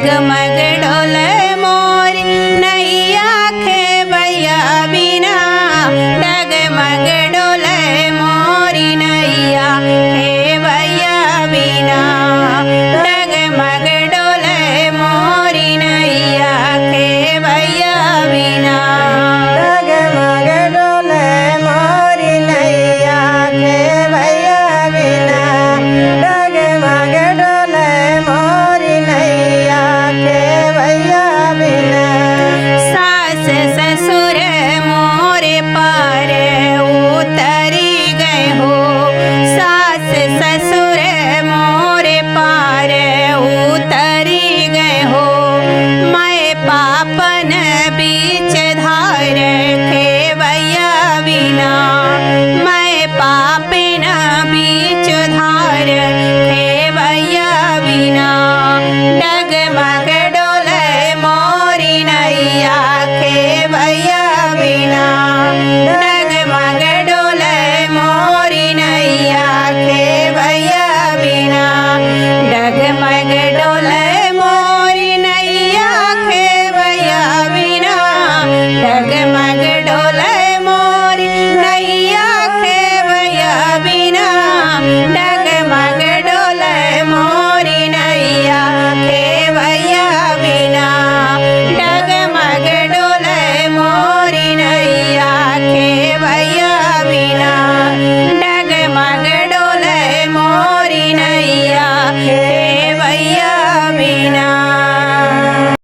डगमग डोले मोरी नैया खेवैया बिना डगमग डोले मोरी नैया खेवैया बिना डगमग डोले मोरी नैया खेवैया बिना डगमग डोले मोरी नैया खेवैया बिना डगमग डोले मोरी नैया खेवैया बिना सास ससुर मोरे पार उतरी गए हो सास ससुर मोरे पार उतरी गए हो मैं पापन बीच धार खेवैया बिना मैं पापिन बीच धार खेवैया बिना डगमग डोले मोरी नैया खेवैया बिना डगमग डोले मोरी नैया खेवैया बिना डगमग डोले मोरी नैया खेवैया बिना डगमग डोले मोरी नैया खेवैया बिना डगमग डोले मोरी नैया खेवैया बिना डगमग डोले मोरी नैया खेवैया बिना डगमग डोले मोरी नैया खेवैया बिना।